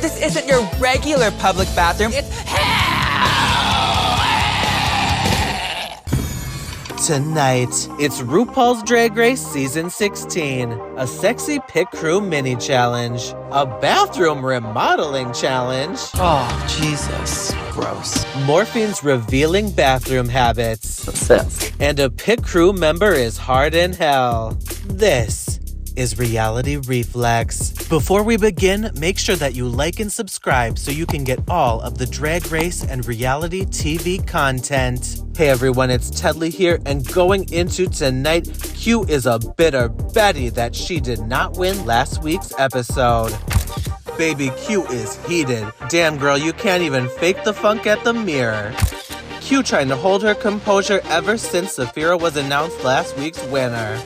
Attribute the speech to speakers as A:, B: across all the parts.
A: This isn't your regular public bathroom. It's
B: Tonight, it's RuPaul's Drag Race Season 16, a sexy pit crew mini challenge, a bathroom remodeling challenge.
A: Oh, Jesus. Gross.
B: Morphine's revealing bathroom habits.
C: Sis.
B: And a pit crew member is hard in hell. This is Reality Reflex. Before we begin, make sure that you like and subscribe so you can get all of the Drag Race and reality TV content. Hey everyone, it's Tedley here, and going into tonight, Q is a bitter Betty that she did not win last week's episode. Baby Q is heated. Damn girl, you can't even fake the funk at the mirror. Q trying to hold her composure ever since Saphira was announced last week's winner.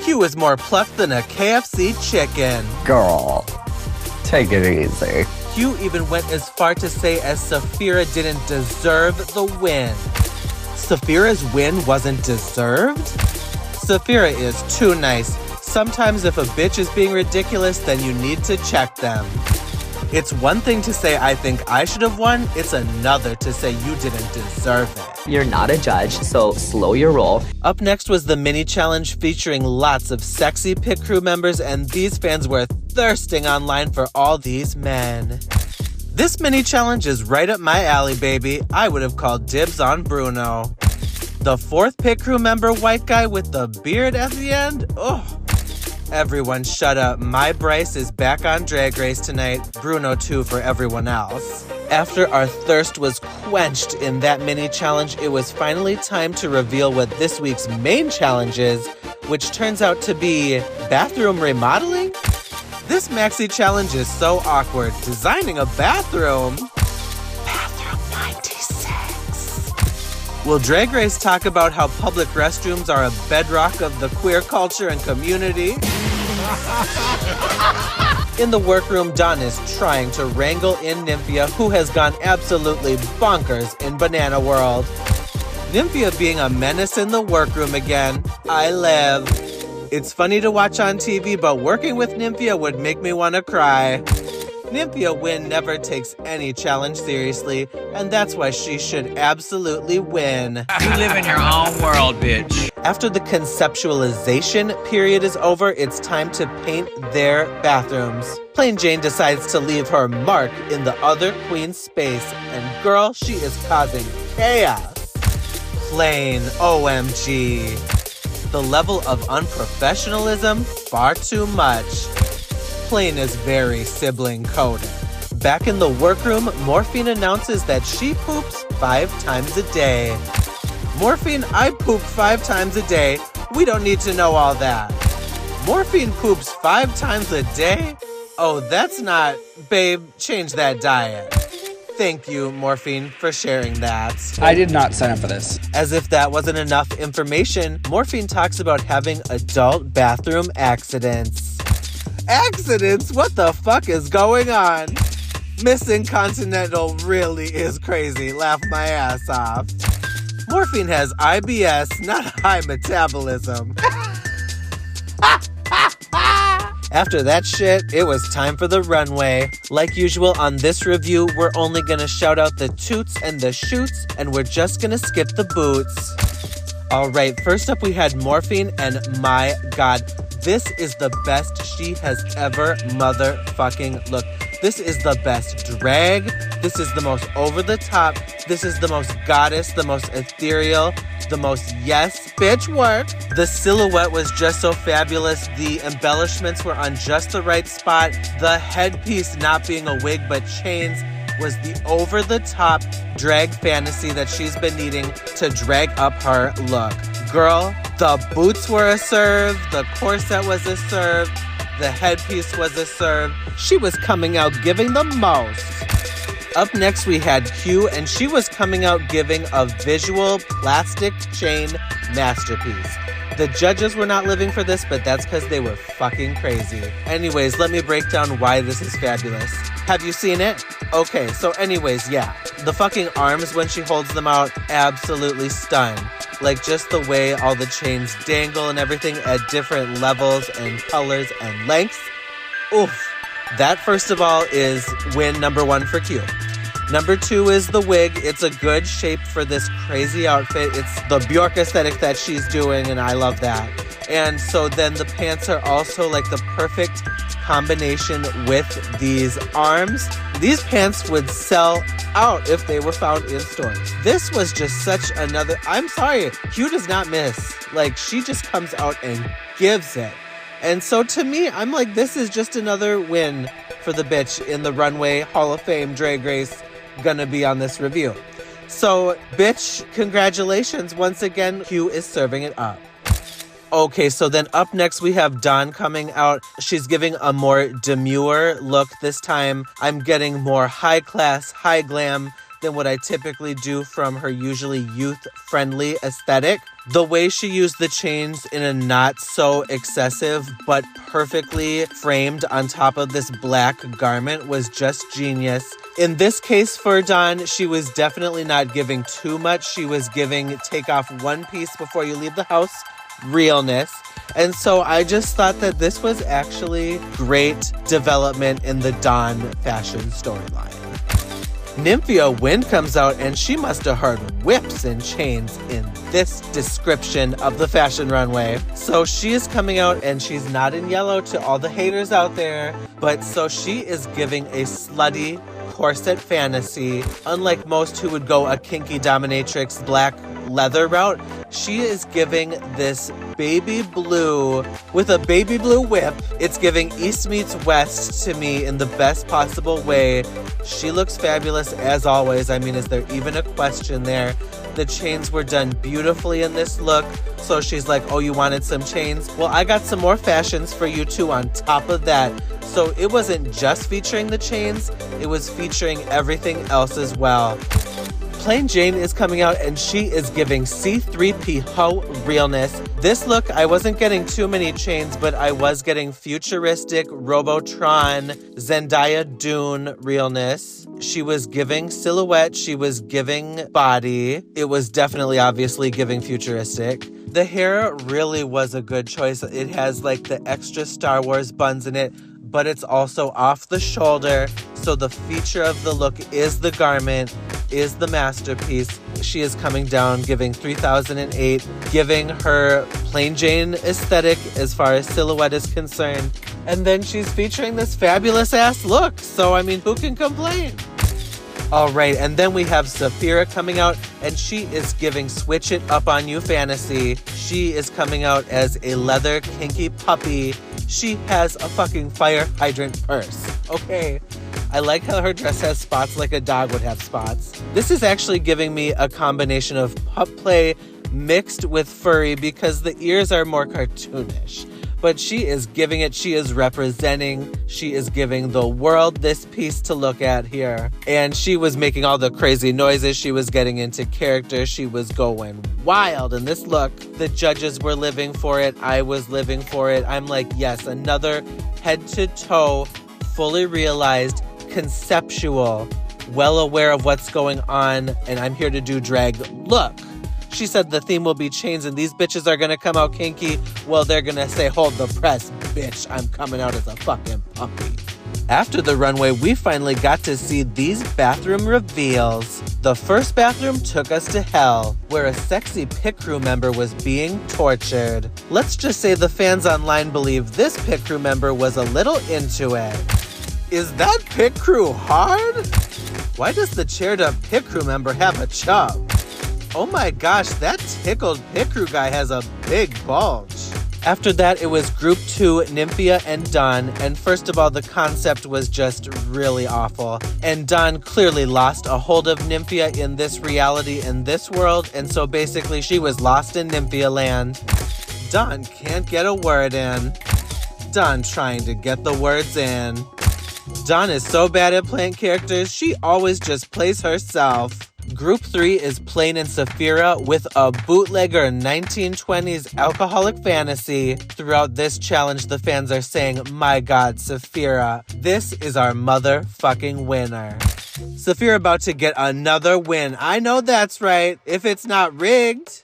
B: Q is more plucked than a KFC chicken.
C: Girl, take it easy.
B: Q even went as far to say as Saphira didn't deserve the win. Saphira's win wasn't deserved? Saphira is too nice. Sometimes if a bitch is being ridiculous, then you need to check them. It's one thing to say I think I should have won, it's another to say you didn't deserve it.
C: You're not a judge, so slow your roll.
B: Up next was the mini challenge featuring lots of sexy pit crew members, and these fans were thirsting online for all these men. This mini challenge is right up my alley, baby. I would have called dibs on Bruno. The fourth pit crew member, white guy with the beard at the end? Ugh. Everyone shut up. My Bryce is back on Drag Race tonight. Bruno too for everyone else. After our thirst was quenched in that mini challenge, it was finally time to reveal what this week's main challenge is, which turns out to be bathroom remodeling? This maxi challenge is so awkward. Designing a bathroom? Bathroom 96. Will Drag Race talk about how public restrooms are a bedrock of the queer culture and community? In the workroom, Dawn is trying to wrangle in Nymphia, who has gone absolutely bonkers in Banana World. Nymphia being a menace in the workroom again. I live. It's funny to watch on TV, but working with Nymphia would make me want to cry. Nymphia Win never takes any challenge seriously, and that's why she should absolutely win.
D: You live in your own world, bitch.
B: After the conceptualization period is over, it's time to paint their bathrooms. Plain Jane decides to leave her mark in the other queen's space, and girl, she is causing chaos. Plain OMG. The level of unprofessionalism, far too much. Plain is very sibling-coded. Back in the workroom, Morphine announces that she poops 5 times a day. Morphine, I poop 5 times a day. We don't need to know all that. Morphine poops 5 times a day? Oh, that's not... Babe, change that diet. Thank you, Morphine, for sharing that.
E: I did not sign up for this.
B: As if that wasn't enough information, Morphine talks about having adult bathroom accidents. Accidents? What the fuck is going on? Missing Continental really is crazy. Laugh my ass off. Morphine has IBS, not high metabolism. After that shit, it was time for the runway. Like usual on this review, we're only gonna shout out the toots and the shoots, and we're just gonna skip the boots. Alright, first up we had Morphine, and my god, this is the best she has ever motherfucking looked. This is the best drag. This is the most over the top. This is the most goddess, the most ethereal, the most yes, bitch work. The silhouette was just so fabulous. The embellishments were on just the right spot. The headpiece not being a wig but chains was the over-the-top drag fantasy that she's been needing to drag up her look. Girl, the boots were a serve, the corset was a serve, the headpiece was a serve. She was coming out giving the most. Up next we had Q, and she was coming out giving a visual plastic chain masterpiece. The judges were not living for this, but that's because they were fucking crazy. Anyways, let me break down why this is fabulous. Have you seen it? Okay, so anyways, yeah. The fucking arms when she holds them out, absolutely stun. Like just the way all the chains dangle and everything at different levels and colors and lengths. Oof. That, first of all, is win number 1 for Q. Number 2 is the wig. It's a good shape for this crazy outfit. It's the Bjork aesthetic that she's doing, and I love that. And so then the pants are also like the perfect combination with these arms. These pants would sell out if they were found in stores. This was just such another, I'm sorry, Q does not miss. Like, she just comes out and gives it. And so to me, I'm like, this is just another win for the bitch in the Runway Hall of Fame Drag Race gonna be on this review. So, bitch, congratulations. Once again, Q is serving it up. Okay, so then up next we have Dawn coming out. She's giving a more demure look this time. I'm getting more high class, high glam than what I typically do from her usually youth-friendly aesthetic. The way she used the chains in a not so excessive but perfectly framed on top of this black garment was just genius. In this case for Dawn, she was definitely not giving too much. She was giving take off one piece before you leave the house realness. And so I just thought that this was actually great development in the Dawn fashion storyline. Nymphia Wind comes out and she must have heard whips and chains in this description of the fashion runway. So she is coming out and she's not in yellow to all the haters out there, but so she is giving a slutty corset fantasy. Unlike most who would go a kinky dominatrix black leather route, she is giving this baby blue with a baby blue whip. It's giving East meets West to me in the best possible way. She looks fabulous as always. I mean, is there even a question there? The chains were done beautifully in this look. So she's like, oh, you wanted some chains? Well, I got some more fashions for you too on top of that. So it wasn't just featuring the chains, it was featuring everything else as well. Plain Jane is coming out and she is giving C3P ho realness. This look, I wasn't getting too many chains, but I was getting futuristic Robotron, Zendaya Dune realness. She was giving silhouette, she was giving body. It was definitely obviously giving futuristic. The hair really was a good choice. It has like the extra Star Wars buns in it, but it's also off the shoulder. So the feature of the look is the garment, is the masterpiece. She is coming down, giving 3008, giving her Plain Jane aesthetic as far as silhouette is concerned. And then she's featuring this fabulous ass look. So, I mean, who can complain? All right, and then we have Saphira coming out, and she is giving switch it up on you fantasy. She is coming out as a leather kinky puppy. She has a fucking fire hydrant purse, okay? I like how her dress has spots like a dog would have spots. This is actually giving me a combination of pup play mixed with furry because the ears are more cartoonish. But she is giving it, she is representing, she is giving the world this piece to look at here. And she was making all the crazy noises, she was getting into character, she was going wild in this look. The judges were living for it, I was living for it. I'm like, yes, another head to toe, fully realized, conceptual, well aware of what's going on, and I'm here to do drag look. She said the theme will be chains and these bitches are gonna come out kinky. Well, they're gonna say, hold the press, bitch. I'm coming out as a fucking puppy. After the runway, we finally got to see these bathroom reveals. The first bathroom took us to hell, where a sexy pit crew member was being tortured. Let's just say the fans online believe this pit crew member was a little into it. Is that pit crew hard? Why does the chaired up pit crew member have a chub? Oh my gosh, that tickled pit crew guy has a big bulge. After that, it was group 2, Nymphia and Dawn. And first of all, the concept was just really awful. And Dawn clearly lost a hold of Nymphia in this reality, in this world. And so basically, she was lost in Nymphia land. Dawn can't get a word in. Dawn trying to get the words in. Dawn is so bad at playing characters, she always just plays herself. Group 3 is Plain and Saphira with a bootlegger 1920s alcoholic fantasy. Throughout this challenge, the fans are saying, my God, Saphira, this is our motherfucking winner. Saphira about to get another win. I know that's right, if it's not rigged.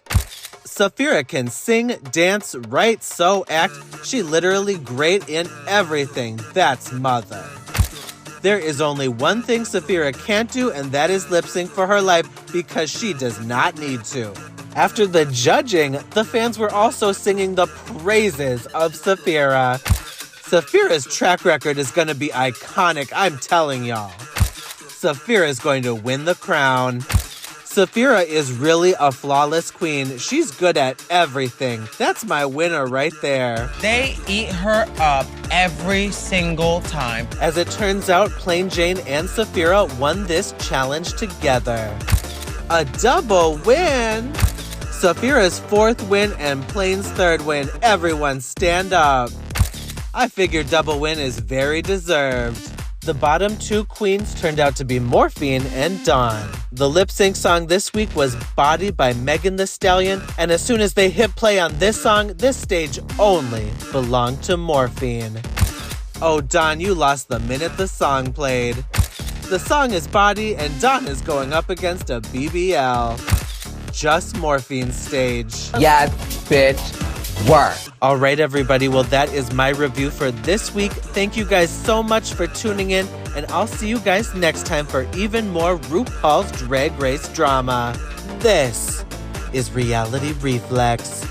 B: Sapphira can sing, dance, write, sew, act. She literally great in everything. That's mother. There is only one thing Sapphira can't do, and that is lip sync for her life because she does not need to. After the judging, the fans were also singing the praises of Sapphira. Sapphira's track record is going to be iconic, I'm telling y'all. Sapphira is going to win the crown. Sapphira is really a flawless queen. She's good at everything. That's my winner right there.
A: They eat her up every single time.
B: As it turns out, Plain Jane and Sapphira won this challenge together. A double win! Sapphira's 4th win and Plain's 3rd win. Everyone stand up. I figure double win is very deserved. The bottom 2 queens turned out to be Morphine and Dawn. The lip sync song this week was Body by Megan Thee Stallion, and as soon as they hit play on this song, this stage only belonged to Morphine. Oh, Dawn, you lost the minute the song played. The song is Body, and Dawn is going up against a BBL. Just Morphine's stage.
C: Yes, bitch. Work.
B: All right, everybody. Well, that is my review for this week. Thank you guys so much for tuning in, and I'll see you guys next time for even more RuPaul's Drag Race drama. This is Reality Reflex.